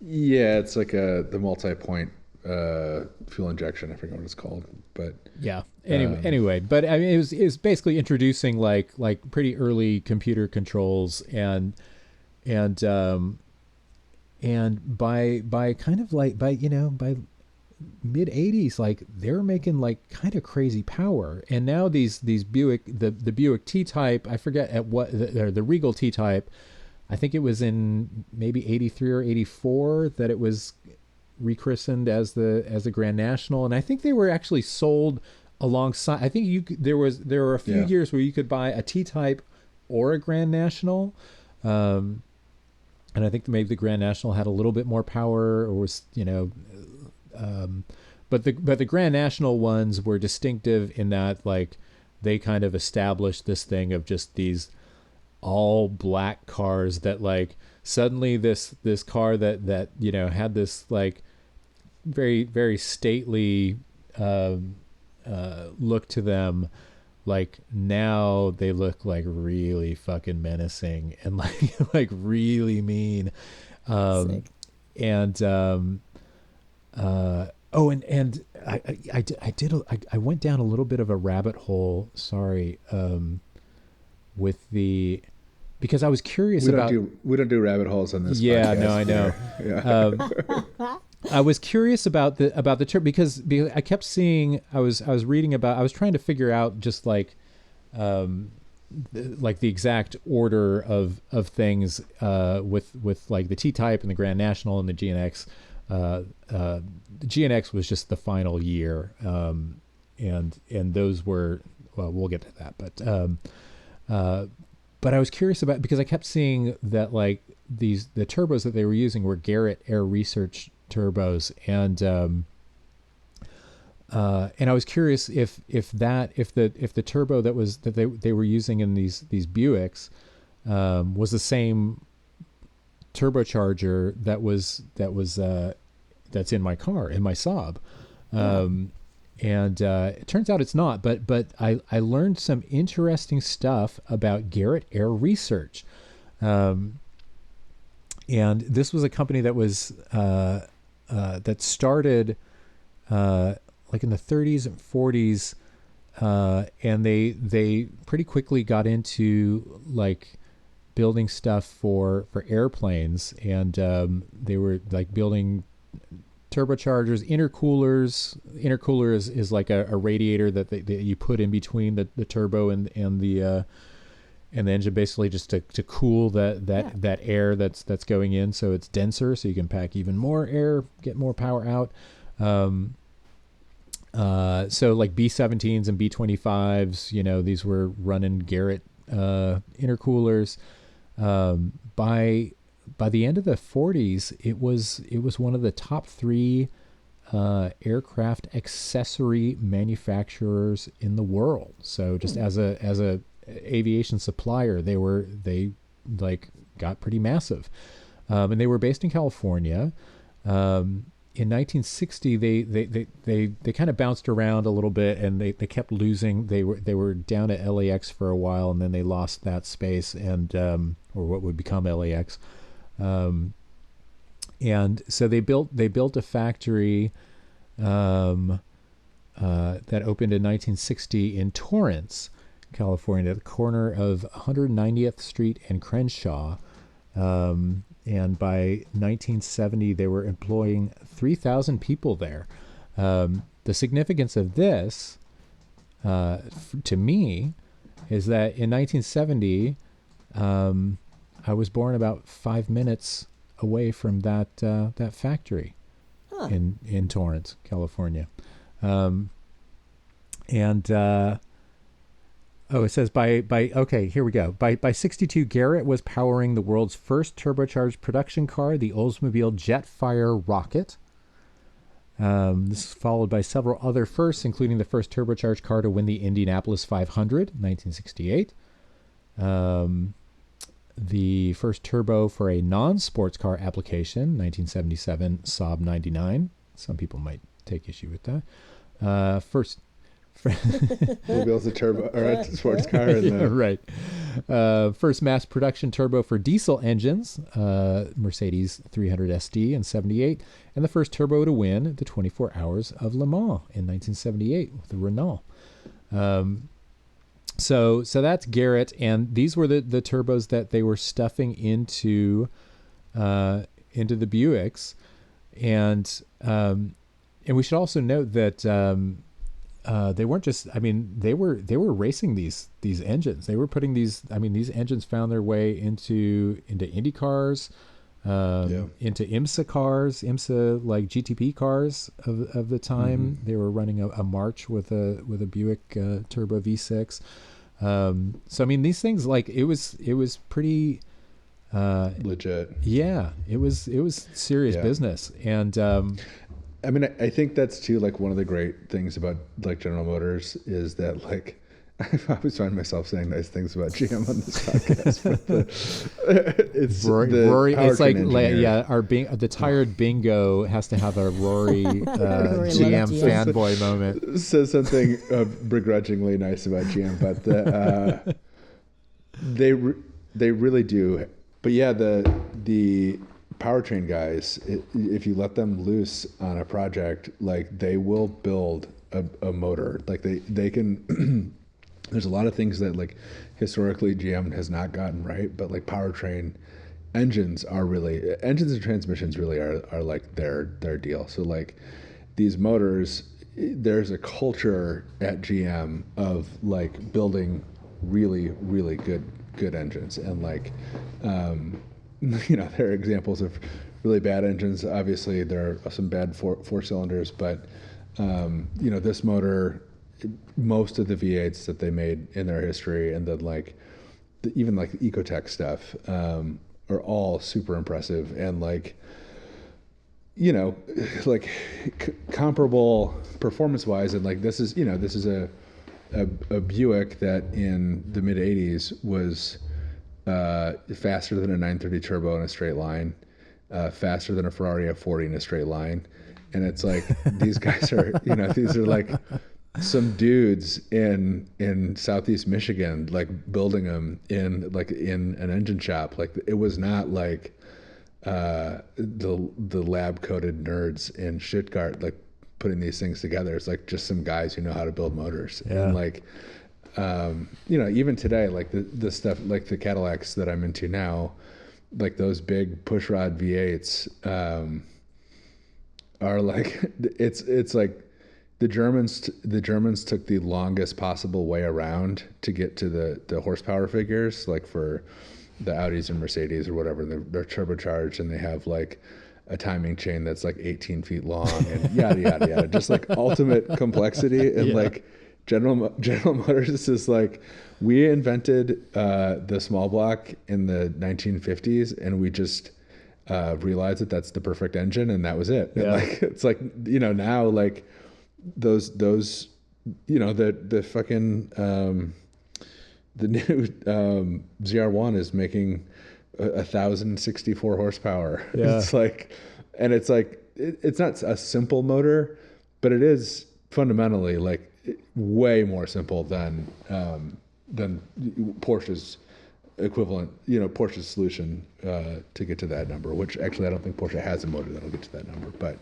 it's like the multi-point fuel injection. I forget what it's called, but yeah. Anyway, but I mean, it was basically introducing like pretty early computer controls and by kind of like by mid 80s, like they're making like kind of crazy power. And now these Buick, the Buick T-Type, I forget at what, the Regal T-Type, I think it was in maybe 83 or 84 that it was rechristened as the Grand National. And I think they were actually sold alongside, I think there were a few years where you could buy a T-Type or a Grand National. And I think maybe the Grand National had a little bit more power, or was, but the Grand National ones were distinctive in that like they kind of established this thing of just these all black cars that like suddenly this car that had this like very, very stately look to them, like now they look like really fucking menacing and like really mean. And I went down a little bit of a rabbit hole. Sorry, because I was curious we don't do rabbit holes on this. Yeah, podcast. No, I know. Yeah. I was curious about the term because I kept seeing, I was reading about, I was trying to figure out just like the exact order of things with like the T-Type and the Grand National and the GNX. The GNX was just the final year, and those were, well, we'll get to that, but I was curious about, because I kept seeing that like the turbos that they were using were Garrett Air Research turbos, and I was curious if the turbo that they were using in these Buicks was the same turbocharger that's in my car, in my Saab. And it turns out it's not, but I learned some interesting stuff about Garrett Air Research. and this was a company that was that started like in the 30s and 40s, and they pretty quickly got into like building stuff for airplanes, and they were like building turbochargers, intercoolers. Intercooler is like a radiator that you put in between the turbo and the engine, basically just to cool that air that's going in, so it's denser, so you can pack even more air, get more power out. So like B-17s and B-25s, these were running Garrett intercoolers. By the end of the 40s, it was one of the top 3 aircraft accessory manufacturers in the world. So just as a aviation supplier, they got pretty massive, and they were based in California. In 1960, they kind of bounced around a little bit, and they kept losing. They were down at LAX for a while, and then they lost that space, and or what would become LAX. And so they built a factory that opened in 1960 in Torrance, California, at the corner of 190th Street and Crenshaw. And by 1970, they were employing 3,000 people there. The significance of this, to me, is that in 1970, I was born about 5 minutes away from that factory in Torrance, California. It says okay, here we go. By 62, Garrett was powering the world's first turbocharged production car, the Oldsmobile Jetfire Rocket. This is followed by several other firsts, including the first turbocharged car to win the Indianapolis 500, 1968. The first turbo for a non-sports car application, 1977, Saab 99. Some people might take issue with that. First... Mobile's a turbo or a sports car. Right. First mass production turbo for diesel engines, Mercedes 300 SD in 78, and the first turbo to win the 24 Hours of Le Mans in 1978 with the Renault. So that's Garrett, and these were the turbos that they were stuffing into the Buicks, and we should also note that. They weren't just, they were racing these engines. They were putting these engines found their way into Indy cars, into IMSA cars, IMSA like GTP cars of the time. Mm-hmm. They were running a March with a Buick turbo V6. So these things, like it was pretty legit. Yeah, it was serious business. And I think that's too, like, one of the great things about like General Motors is that, like, I always find myself saying nice things about GM on this podcast, but it's Rory. It's like engineer. The tired bingo has to have a Rory GM fanboy moment. Says something begrudgingly nice about GM, but they really do. But yeah, the powertrain guys, if you let them loose on a project, like, they will build a motor. Like they can. There's a lot of things that, like, historically GM has not gotten right, but like powertrain engines and transmissions really are like their deal. So like these motors, there's a culture at GM of like building really, really good engines, and like there are examples of really bad engines. Obviously there are some bad four cylinders, but this motor, most of the V8s that they made in their history, and then like even like the Ecotech stuff, are all super impressive, and like comparable performance wise. And like this is a Buick that in the mid 80s was faster than a 930 turbo in a straight line, faster than a Ferrari F40 in a straight line. And it's like, these guys are, these are like some dudes in Southeast Michigan, like building them in an engine shop. Like, it was not like the lab coated nerds in Stuttgart like putting these things together. It's like just some guys who know how to build motors. Yeah. And like, even today, like the stuff, like the Cadillacs that I'm into now, like those big pushrod V8s, are like, it's like the Germans took the longest possible way around to get to the horsepower figures, like for the Audis and Mercedes or whatever. They're turbocharged and they have like a timing chain that's like 18 feet long and yada yada yada, just like ultimate complexity. And like General Motors is like, we invented the small block in the 1950s, and we just realized that that's the perfect engine, and that was it. Yeah. And like it's like, now like those the fucking the new ZR1 is making 1,064 horsepower. Yeah. It's like, and it's like it's not a simple motor, but it is fundamentally like way more simple than Porsche's equivalent, Porsche's solution to get to that number. Which actually I don't think Porsche has a motor that'll get to that number, but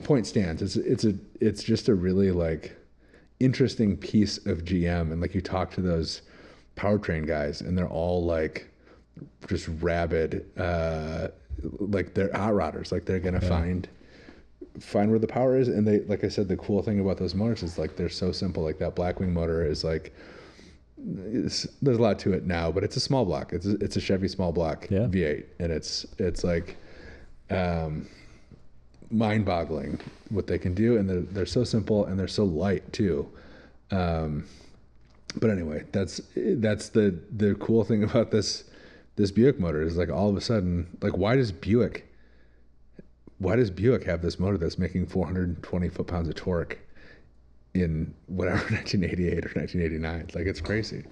point stands. It's just a really like interesting piece of GM. And like you talk to those powertrain guys and they're all like just rabid, like they're hot rodders. Like they're gonna find where the power is. And they, like I said, the cool thing about those motors is like they're so simple. Like that Blackwing motor is like, there's a lot to it now, but it's a small block. It's a Chevy small block V8, and it's like mind-boggling what they can do, and they're so simple and they're so light too. But anyway, that's the cool thing about this Buick motor is like all of a sudden, like why does Buick have this motor that's making 420 foot-pounds of torque in whatever 1988 or 1989? Like it's crazy.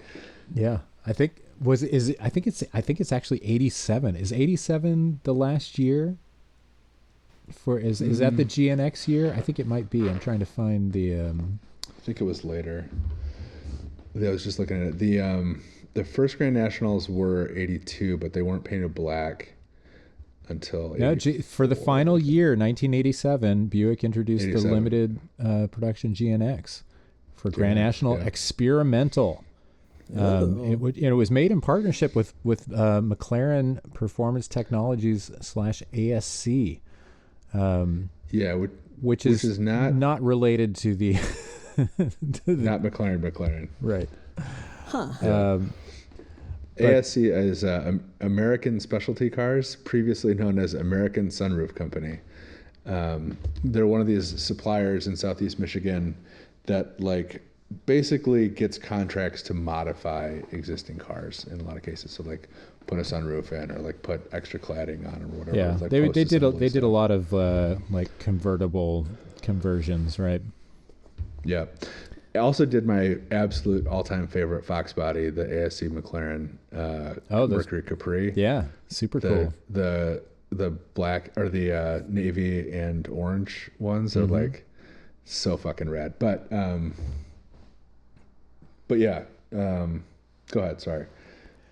Yeah, I think it's actually 87. Is 87 the last year? Is that the GNX year? I think it might be. I'm trying to find the. I think it was later. I was just looking at it. The first Grand Nationals were 82, but they weren't painted black until for the final year, 1987, Buick introduced the limited production GNX for Grand National Experimental. It was made in partnership with McLaren Performance Technologies /ASC. Which is not related to the not McLaren, right? Huh. ASC is American Specialty Cars, previously known as American Sunroof Company. They're one of these suppliers in Southeast Michigan that like basically gets contracts to modify existing cars in a lot of cases. So like put a sunroof in or like put extra cladding on or whatever. Yeah, like they did a lot of like convertible conversions, right? Yeah. I also did my absolute all-time favorite Fox body, the ASC McLaren Mercury Capri. Yeah, super cool. The black or the navy and orange ones are like so fucking rad. But yeah, go ahead. Sorry,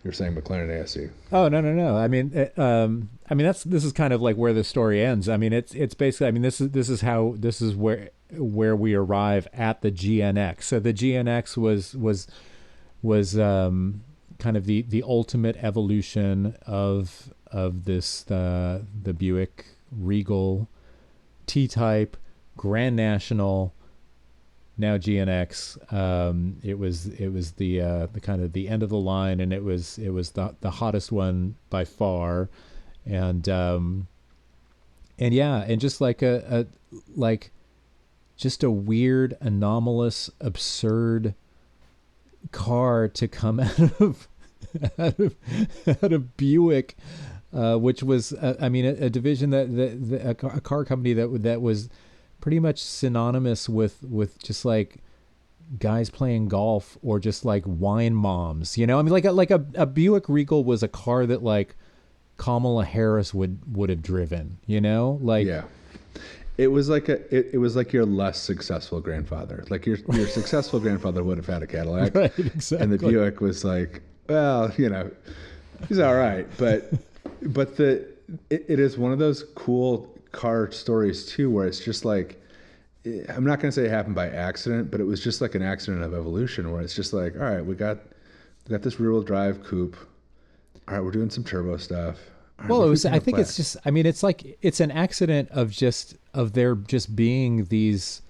you're saying McLaren ASC. Oh no. I mean, this is kind of like where the story ends. I mean, it's basically. I mean, this is where we arrive at the GNX. So the GNX was kind of the ultimate evolution of this the Buick Regal T-Type Grand National, now GNX. It was the kind of the end of the line, and it was the hottest one by far, and just like just a weird, anomalous, absurd car to come out of Buick, which was, a division a car company that was pretty much synonymous with just like guys playing golf or just like wine moms, I mean, like a Buick Regal was a car that like Kamala Harris would have driven, like. Yeah. It was like your less successful grandfather. Like your successful grandfather would have had a Cadillac, right? Exactly. And the Buick was like, well, he's all right, but it is one of those cool car stories too, where it's just like, I'm not going to say it happened by accident, but it was just like an accident of evolution, where it's just like, all right, we got this rear wheel drive coupe. All right, we're doing some turbo stuff. All right, Well, what it if we was. paint I it think black? it's just. I mean, it's like it's an accident of there just being these.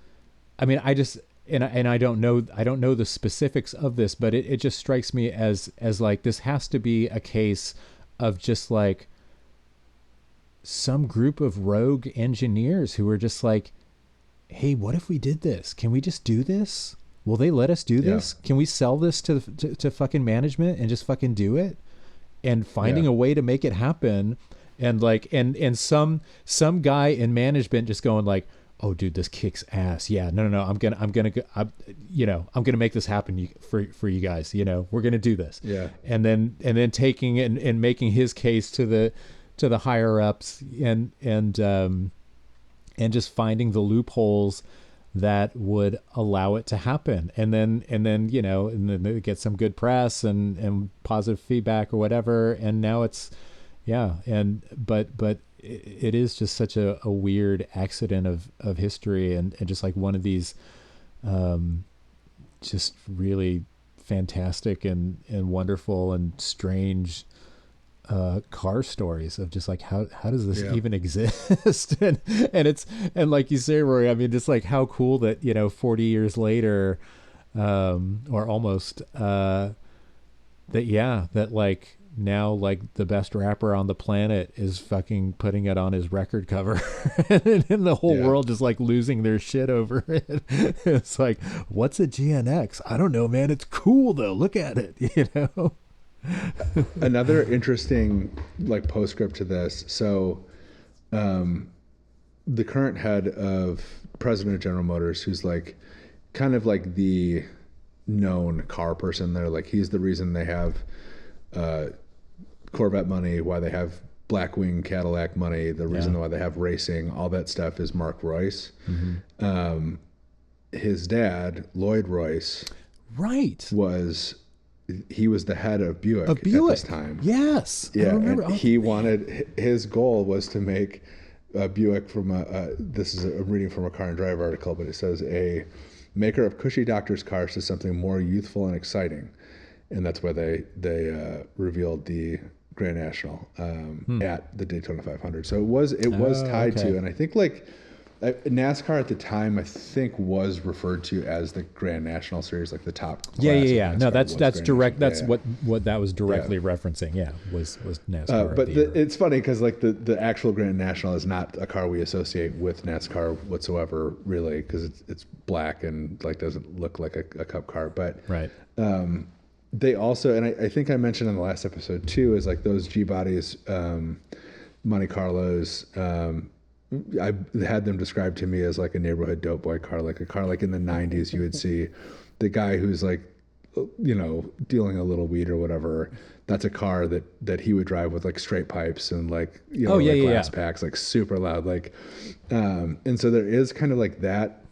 I mean, I just and I don't know. I don't know the specifics of this, but it just strikes me as like this has to be a case of just like some group of rogue engineers who were just like, hey, what if we did this? Can we just do this? Will they let us do Yeah. this? Can we sell this to fucking management and just fucking do it? And finding Yeah. a way to make it happen. And like, and some guy in management just going like, oh dude, this kicks ass. Yeah, no. I'm gonna make this happen for you guys. You know, we're going to do this. Yeah. And then taking and making his case to the higher ups and just finding the loopholes that would allow it to happen. And then they get some good press and positive feedback or whatever. And now it's, yeah. But it is just such a weird accident of history and just like one of these, just really fantastic and wonderful and strange car stories of just like how does this Yeah. even exist and like you say, Rory, I mean, just like how cool that 40 years later or almost that like now like the best rapper on the planet is fucking putting it on his record cover and the whole Yeah. world is like losing their shit over it. It's like, what's a GNX? I don't know, man. It's cool though. Look at it. Another interesting like postscript to this. So the current head of president of General Motors, who's like kind of like the known car person there, like he's the reason they have Corvette money, why they have Blackwing Cadillac money, the reason why they have racing, all that stuff is Mark Royce. Mm-hmm. His dad, Lloyd Royce, Right. was the head of Buick, A Buick. at this time. Yes. Yeah, I remember. and he wanted, his goal was to make a Buick from I'm reading from a Car and Drive article, but it says a maker of cushy doctor's cars to something more youthful and exciting. And that's why they revealed the Grand National at the Daytona 500. So it was tied okay. to, and I think like NASCAR at the time, I think was referred to as the Grand National Series, like the top class. Yeah. of No, NASCAR that's was Grand direct. National. That's Yeah. what that was directly referencing. Yeah, was NASCAR. But it's funny because like the actual Grand National is not a car we associate with NASCAR whatsoever, really, because it's black and like doesn't look like a cup car. But right. they also, and I think I mentioned in the last episode too, is like those G bodies, Monte Carlos. I had them described to me as like a neighborhood dope boy car, like a car like in the 90s you would see the guy who's like, dealing a little weed or whatever. That's a car that he would drive with like straight pipes and like, glass packs, like super loud. Like, and so there is kind of like that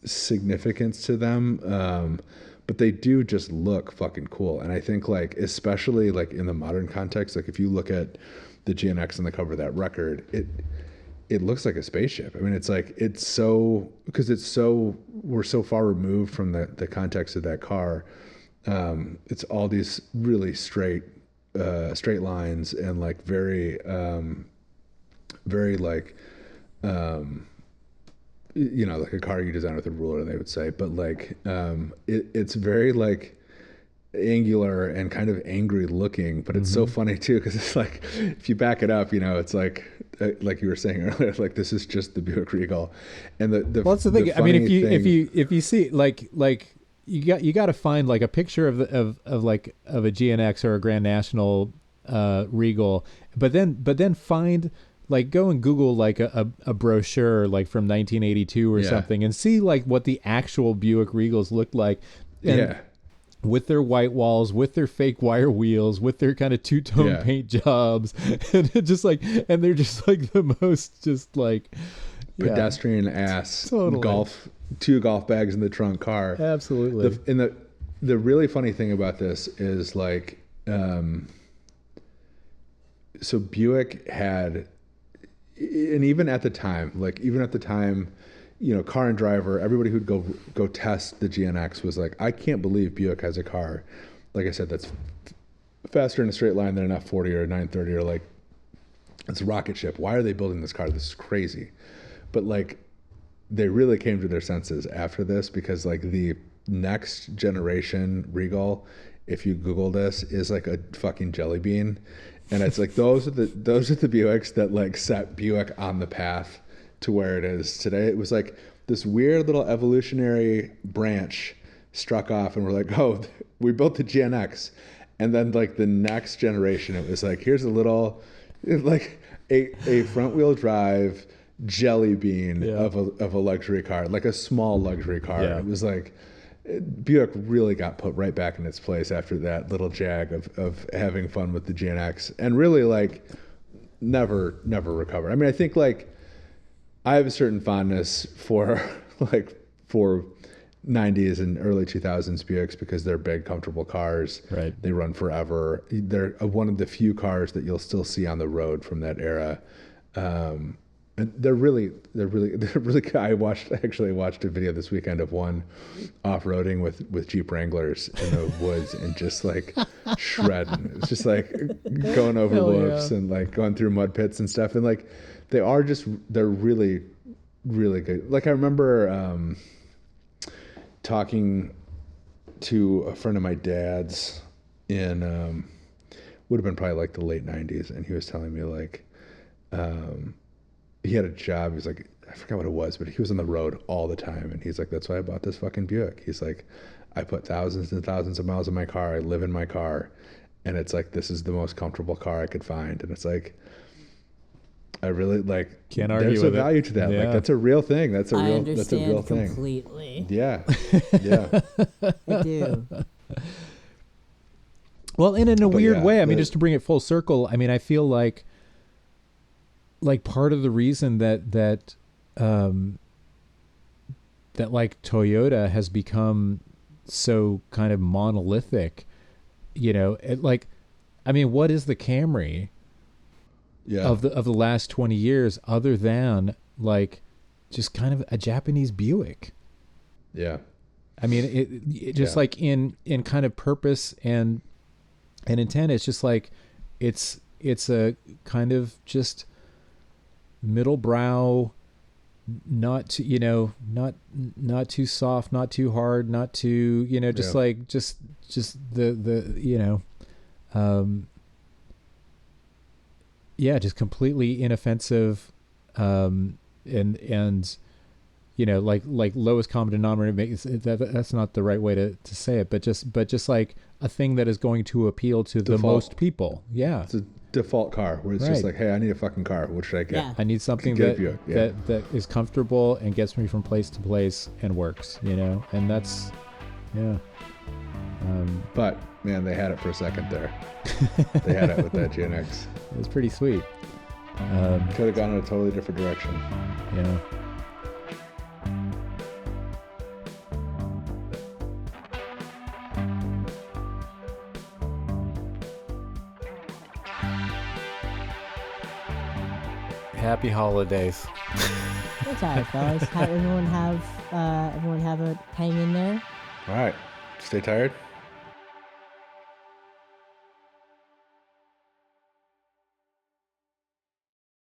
significance to them. But they do just look fucking cool. And I think like, especially like in the modern context, like if you look at the GNX on the cover of that record, it looks like a spaceship. I mean, it's like, we're so far removed from the context of that car. It's all these really straight lines and like very like, like a car you design with a ruler, they would say, but like, it's very like angular and kind of angry looking, but it's so funny too, because it's like, if you back it up, it's like you were saying earlier, like this is just the Buick Regal. And well, that's the thing. I mean, if you see like you got to find like a picture of a GNX or a Grand National Regal, but then find, like, go and Google like a brochure like from 1982 or something, and see like what the actual Buick Regals looked like. And with their white walls, with their fake wire wheels, with their kind of two-tone paint jobs, and it just like, and they're just like the most just like pedestrian ass Totally. two golf bags in the trunk car. Absolutely. The really funny thing about this is like, so Buick had, and even at the time, Car and Driver, everybody who'd go test the GNX was like, I can't believe Buick has a car, like I said, that's faster in a straight line than an F40 or a 930, or like, it's a rocket ship. Why are they building this car? This is crazy. But like, they really came to their senses after this, because like the next generation Regal, if you Google this, is like a fucking jelly bean. And it's like, those are the Buicks that like set Buick on the path to where it is today. It was like this weird little evolutionary branch struck off, and we're like, oh, we built the GNX. And then like the next generation, it was like, here's a little, like a front wheel drive jelly bean of a luxury car, like a small luxury car. It was like, Buick really got put right back in its place after that little jag of having fun with the GNX, and really like never recovered. I mean, I think like I have a certain fondness for 90s and early 2000s Buicks, because they're big, comfortable cars. Right. They run forever. They're one of the few cars that you'll still see on the road from that era. And they're really. I actually watched a video this weekend of one off-roading with Jeep Wranglers in the woods, and just like shredding. It's just like going over whoops and like going through mud pits and stuff. And like, they're really, really good. Like I remember talking to a friend of my dad's in would have been probably like the late 90s, and he was telling me like he had a job. He's like, I forgot what it was, but he was on the road all the time, and he's like, that's why I bought this fucking Buick. He's like, I put thousands and thousands of miles in my car. I live in my car, and it's like, this is the most comfortable car I could find. And it's like, I really like, can't argue there's with a value to that. Yeah. Like, that's a real thing. That's a real thing. Completely. Yeah. I do. Well, and in a weird yeah, way, I mean, just to bring it full circle, I mean, I feel like part of the reason that like Toyota has become so kind of monolithic, like, I mean, what is the Camry of the last 20 years other than like just kind of a Japanese Buick? Yeah. I mean, it just like in kind of purpose and intent, it's just like it's a kind of just middle brow, not too, not too soft, not too hard, not too, just like just the just completely inoffensive, and like lowest common denominator. That's not the right way to say it, but just like a thing that is going to appeal to the most people. Yeah. It's a default car where it's just like, hey, I need a fucking car. What should I get? Yeah. I need something that is comfortable and gets me from place to place and works, and that's, But man, they had it for a second there. They had it with that GNX. it was pretty sweet. Could have gone in a totally different direction. Yeah. Happy holidays. That's all right, fellas. Everyone have a hang in there. All right. Stay tired.